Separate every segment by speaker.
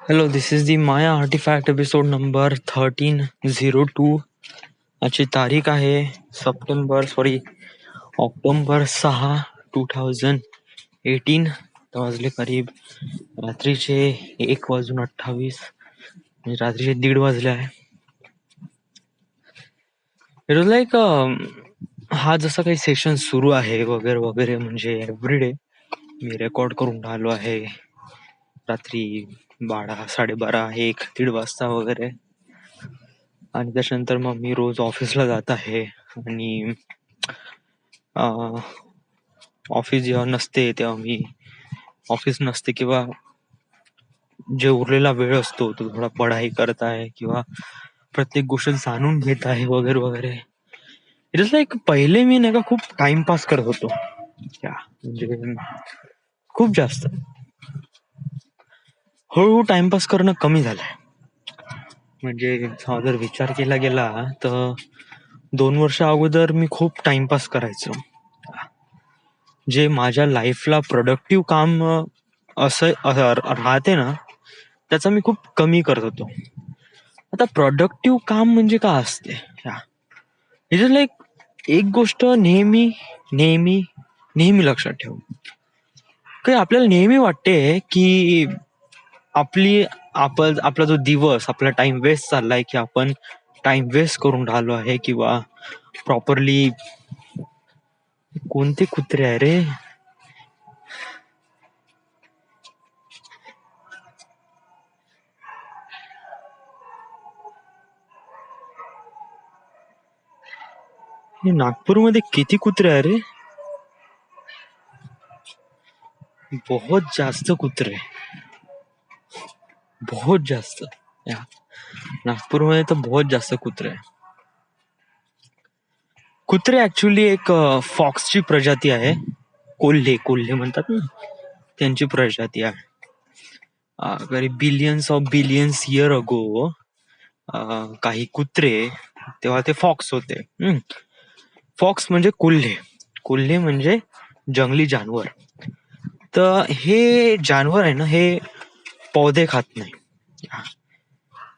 Speaker 1: Hello, this is the Maya Artifact episode number 1302. आजची तारीख आहे ऑक्टोबर 6, 2018. वाजले करीब रात्रीचे 1:28 म्हणजे रात्रीचे 1:30 वाजले आहे. इट वॉज लाईक हा जसा काही सेशन सुरू आहे वगैरे वगैरे म्हणजे एव्हरीडे मी रेकॉर्ड करून राहिलो आहे रात्री 12, 12:30, 1, 1:30 वाजता वगैरे. आणि त्याच्यानंतर मग मी रोज ऑफिसला जात आहे आणि ऑफिस जेव्हा नसते तेव्हा मी ऑफिस नसते किंवा जे उरलेला वेळ असतो तो थोडा पढाई करत आहे किंवा प्रत्येक गोष्ट जाणून घेत आहे वगैरे वगैरे. इट इज लाईक पहिले मी नाही का खूप टाइमपास करत होतो म्हणजे खूप जास्त. हळूहळू टाइमपास करणं कमी झालंय. म्हणजे जर विचार केला गेला तर 2 वर्ष अगोदर मी खूप टाइमपास करायचो. जे माझ्या लाईफला प्रोडक्टिव्ह काम असं राहते ना त्याचा मी खूप कमी करत होतो. आता प्रोडक्टिव्ह काम म्हणजे काय असते, इट इज लाईक एक गोष्ट नेहमी नेहमी नेहमी लक्षात ठेव. काही आपल्याला नेहमी वाटते की आपला जो दिवस आपला टाइम वेस्ट चाललाय की आपण टाइम वेस्ट करून राहिलो आहे किंवा प्रॉपरली. कोणते कुत्रे आहे रे? नागपूरमध्ये किती कुत्रे आहे रे? बहुत जास्त कुत्रे, बहुत जास्त. नागपूरमध्ये तर बहुत जास्त कुत्रे आहे. कुत्रे ऍक्च्युली एक फॉक्सची प्रजाती आहे. कोल्हे म्हणतात ना, त्यांची प्रजाती आहे. बिलियन्स इयर अगो काही कुत्रे तेव्हा ते फॉक्स होते. फॉक्स म्हणजे कोल्हे म्हणजे जंगली जानवर. तर हे जानवर आहे ना हे पौधे खात नाही.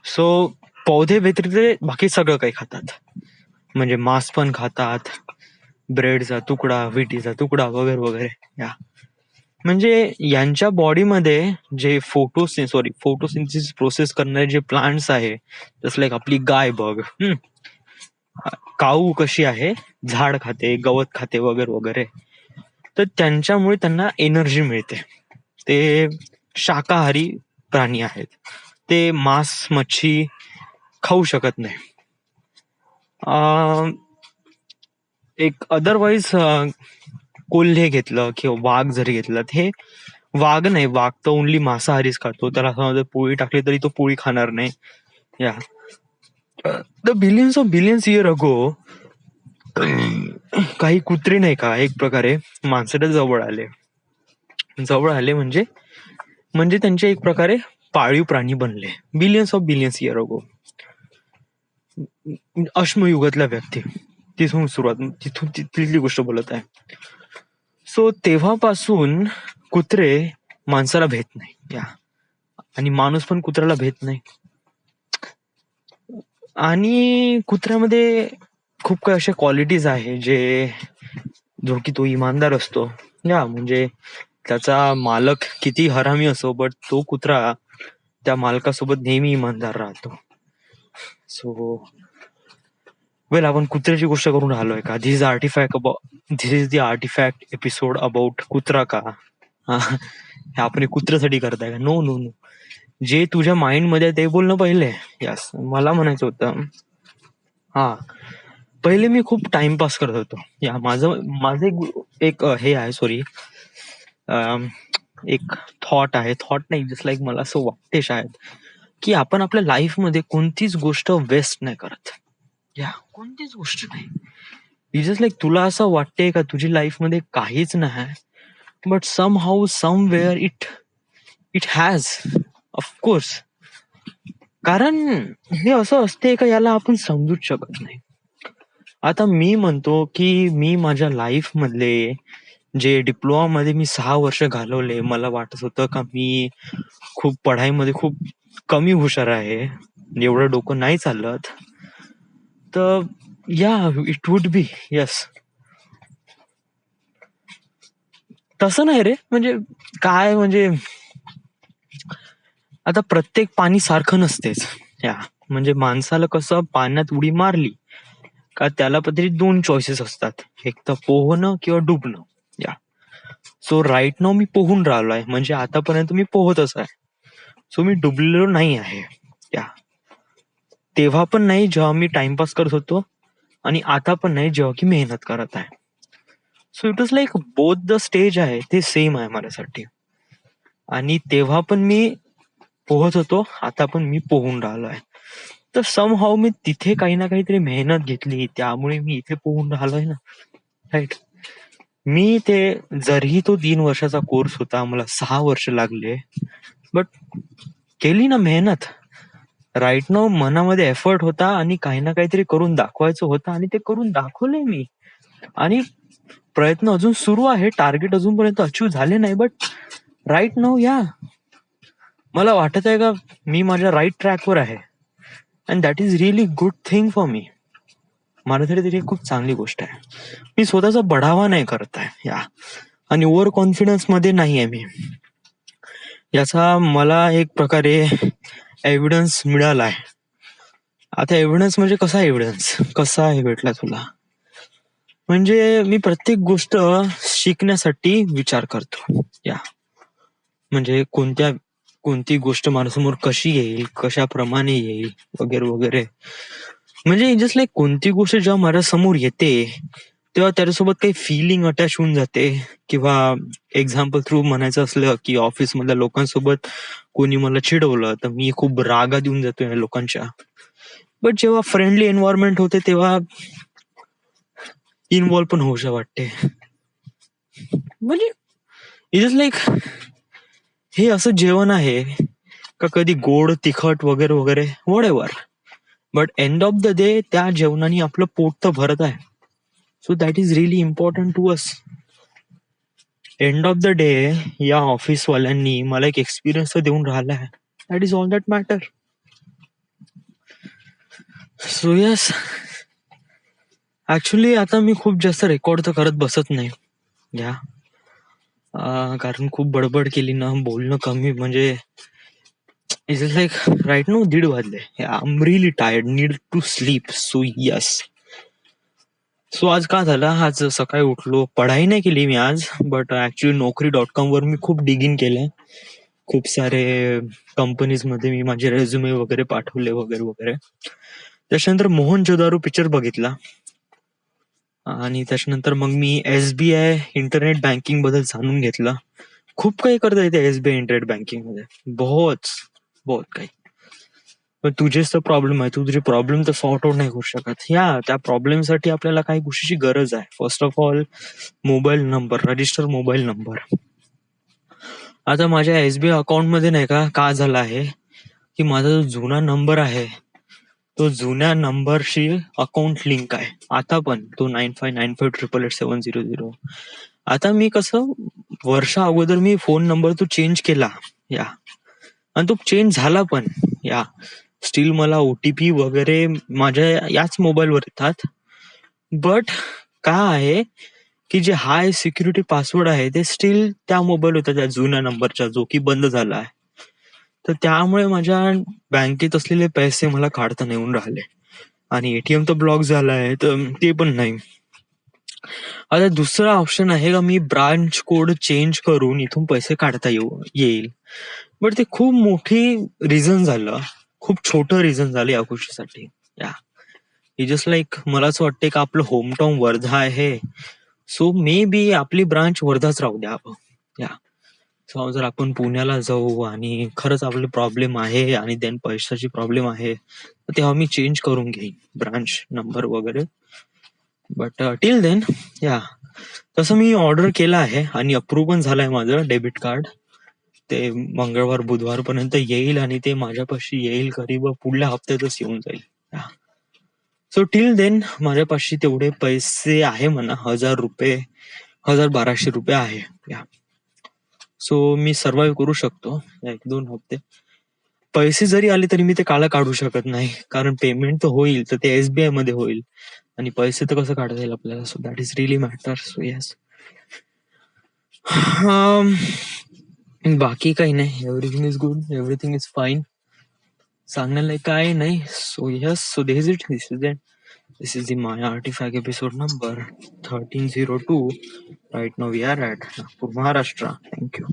Speaker 1: सो पौधे व्यतिरिक्त बाकी सगळं काही खातात. म्हणजे मांस पण खातात, ब्रेडचा तुकडा, विटीचा तुकडा वगैरे वगैरे. म्हणजे यांच्या बॉडीमध्ये जे फोटोसिंथेसिस प्रोसेस करणारे जे प्लांट्स आहे, जसं लाईक आपली गाय बघ, काऊ कशी आहे, झाड खाते, गवत खाते वगैरे वगैरे. तर त्यांच्यामुळे त्यांना एनर्जी मिळते. ते शाकाहारी प्राणी आहेत. ते मांस मच्छी खाऊ शकत नाही. एक अदरवाईज कोल्हे घेतलं किंवा वाघ जरी घेतलं, हे वाघ नाही, वाघ तर ओनली मांसाहारीच खातो. त्याला समजा पोळी टाकली तरी तो पोळी खाणार नाही. द बिलियन्स इयर अगो काही कुत्रे नाही का एक प्रकारे माणसाला जवळ आले म्हणजे त्यांचे एक प्रकारे पाळीव प्राणी बनले. बिलियन्स इयर अगो अश्मयुगातल्या व्यक्ती, तिथून तिथली गोष्ट बोलत आहे. सो तेव्हापासून कुत्रे माणसाला भेट नाही आणि माणूस पण कुत्र्याला भेट नाही. आणि कुत्र्यामध्ये खूप काही अशा क्वालिटीज आहे जो की तो इमानदार असतो. म्हणजे त्याचा मालक किती हरामी असो, बट तो कुत्रा त्या मालकासोबत नेहमी इमानदार राहतो. सो आपण कुत्र्याची गोष्ट करून राहिलोय का? This is the artifact episode about कुत्रा का? हे आपण कुत्र्यासाठी करताय का? No no no. जे तुझ्या माइंड मध्ये ते बोलणं पहिले. यस, मला म्हणायचं होतं, पहिले मी खूप टाइमपास करत होतो. माझं एक हे आहे, एक थॉट नाही, जस्ट लाईक मला असं वाटते शायद की आपण आपल्या लाईफ मध्ये कोणतीच गोष्ट वेस्ट नाही करत. कोणतीच गोष्ट नाही. जस्ट लाईक तुला असं वाटते का तुझी लाईफ मध्ये काहीच नाही, but somehow somewhere it has, of course. कारण हे असं असते का याला आपण समजूच शकत नाही. आता मी म्हणतो की मी माझ्या लाईफ मधले जे डिप्लोमा मध्ये मी 6 वर्ष घालवले, मला वाटत होतं का मी खूप पढाईमध्ये खूप कमी हुशार आहे, एवढं डोकं नाही चालत, तर या इट वुड बी यस. तसं नाही रे, म्हणजे काय म्हणजे आता प्रत्येक पाणी सारखं नसतेच. या म्हणजे माणसाला कसं पाण्यात उडी मारली का त्याला तरी दोन चॉईसेस असतात, एक तर पोहणं किंवा डुबणं. या सो राईट नाव मी पोहून राहिलो आहे, म्हणजे आतापर्यंत मी पोहतच आहे. सो मी डुबलेलो नाही आहे. या तेव्हा पण नाही जेव्हा मी टाइमपास करत होतो, आणि आता पण नाही जेव्हा की मेहनत करत आहे. So it was like both the stage आहे ते सेम आहे माझ्यासाठी. आणि तेव्हा पण मी पोहत होतो, आता पण मी पोहून राहिलो आहे. तर सम हाऊ मी तिथे काही ना काहीतरी मेहनत घेतली, त्यामुळे मी इथे पोहून राहिलोय ना. राईट. मी ते जरी तो 3 वर्षाचा कोर्स होता, मला 6 वर्ष लागले, बट केली ना मेहनत. राईट नाव मनामध्ये एफर्ट होता आणि काही ना काहीतरी करून दाखवायचं होतं, आणि ते करून दाखवलंय मी. आणि प्रयत्न अजून सुरू आहे, टार्गेट अजूनपर्यंत अचीव्ह झाले नाही, बट राईट नाव या मला वाटत आहे का मी माझ्या राईट ट्रॅकवर आहे. And that is really good thing for me. माझ्यासाठी तरी खूप चांगली गोष्ट आहे. मी स्वतःचा बढावा नाही करत आहे या, आणि ओव्हर कॉन्फिडन्स मध्ये नाही आहे मी. याचा मला एक प्रकारे एव्हिडन्स मिळालाय. आता एव्हिडन्स म्हणजे कसा एव्हिडन्स कसा आहे भेटला तुला, म्हणजे मी प्रत्येक गोष्ट शिकण्यासाठी विचार करतो. या म्हणजे कोणती गोष्ट माझ्यासमोर कशी येईल, कशाप्रमाणे येईल, वगैरे वगैरे. म्हणजे जस्ट लाईक कोणती गोष्ट जेव्हा माझ्या समोर येते तेव्हा त्याच्यासोबत काही फिलिंग अटॅच होऊन जाते. किंवा एक्झाम्पल थ्रू म्हणायचं असलं की ऑफिस मधल्या लोकांसोबत कोणी मला चिडवलं तर मी खूप रागात येऊन जातो या लोकांच्या. बट जेव्हा फ्रेंडली एन्व्हायरमेंट होते तेव्हा इन्व्हॉल्व पण होऊशा वाटते. म्हणजे इट इज लाईक हे असं जेवण आहे का, कधी गोड तिखट वगैरे वगैरे whatever, but end of the day त्या जेवणाने आपलं पोट तर भरत आहे. So that is really important to us. End of the day या ऑफिसवाल्यांनी मला एक एक्सपिरियन्स तर देऊन राहिला आहे, that is all that matter. So yes, actually आता मी खूप जास्त रेकॉर्ड तर करत बसत नाही या, कारण खूप बडबड केली ना, बोलणं कमी, म्हणजे it is like right now 1:30 वाजले. I am really tired, need to sleep. So yes. So आज का झालं, आज सकाळी उठलो, पढाई नाही केली मी आज, बट ऍक्च्युली Naukri.com वर मी खूप डिगिंग केलंय. खूप सारे कंपनीज मध्ये मी माझे रेझ्युमे वगैरे पाठवले वगैरे वगैरे. त्याच्यानंतर मोहनजोदारो पिक्चर बघितला, आणि त्याच्यानंतर मग मी SBI इंटरनेट बँकिंग बद्दल जाणून घेतलं. खूप काही करता येते SBI इंटरनेट बँकिंग मध्ये, बहुत काही. पण तुझेच तर प्रॉब्लेम आहे, तू तुझे प्रॉब्लेम तर सॉर्ट आउट नाही करू शकत. त्या प्रॉब्लेमसाठी आपल्याला काही गोष्टीची गरज आहे. First of all mobile number, register mobile number. आता माझ्या SBI अकाउंट मध्ये नाही का झालं आहे की माझा जो जुना नंबर आहे तो जुन्या नंबरशी अकाउंट लिंक आहे आता पण, तो 9595888700. आता मी कसं वर्षा अगोदर मी फोन नंबर तो चेंज केला या, आणि तो चेंज झाला पण या, स्टील मला OTP वगैरे माझ्या याच मोबाईलवर येतात. बट काय आहे की जे हाय सिक्युरिटी पासवर्ड आहे ते स्टील त्या मोबाईल होता, त्या जुन्या नंबरचा, जो की बंद झाला आहे. तर त्यामुळे माझ्या बँकेत असलेले पैसे मला काढता नाही येऊन राहिले, आणि ATM तर ब्लॉक झाला आहे, तर ते पण नाही. आता दुसरा ऑप्शन आहे का, मी ब्रांच कोड चेंज करून इथून पैसे काढता येईल, बट ते खूप मोठी रिझन झालं, खूप छोटं रिझन झालं या गोष्टीसाठी. या जस्ट लाईक मला असं वाटतं का आपलं होमटाऊन वर्धा आहे, सो मे बी आपली ब्रांच वर्धाच राहू द्या आपण. या सो जर आपण पुण्याला जाऊ आणि खरंच आपले प्रॉब्लेम आहे आणि देन पैशाची प्रॉब्लेम आहे, तेव्हा मी चेंज करून घेईन ब्रांच नंबर वगैरे. बट टिल देन या, तसं मी ऑर्डर केलं आहे आणि अप्रूव्ह पण झालंय माझं डेबिट कार्ड. ते मंगळवार बुधवार पर्यंत येईल, आणि ते माझ्यापाशी येईल करीब पुढल्या हप्त्यातच येऊन जाईल. सो टिल देन माझ्यापाशी तेवढे पैसे आहे म्हणा, 1000 रुपये, 1200 रुपये आहे. सो मी सर्व्हाइव्ह करू शकतो 1-2 हप्ते. पैसे जरी आले तरी मी ते काळं काढू शकत नाही, कारण पेमेंट तर होईल तर ते SBI मध्ये होईल, आणि पैसे तर कसं काढता येईल आपल्याला. So that is really matter. So yes, बाकी काही नाही. Everything is good, everything is fine. सांगण्याला काही नाही. So yes, so this is it. This is the Maya Artifact episode number 1302. Right now we are at Nagpur, Maharashtra. Thank you.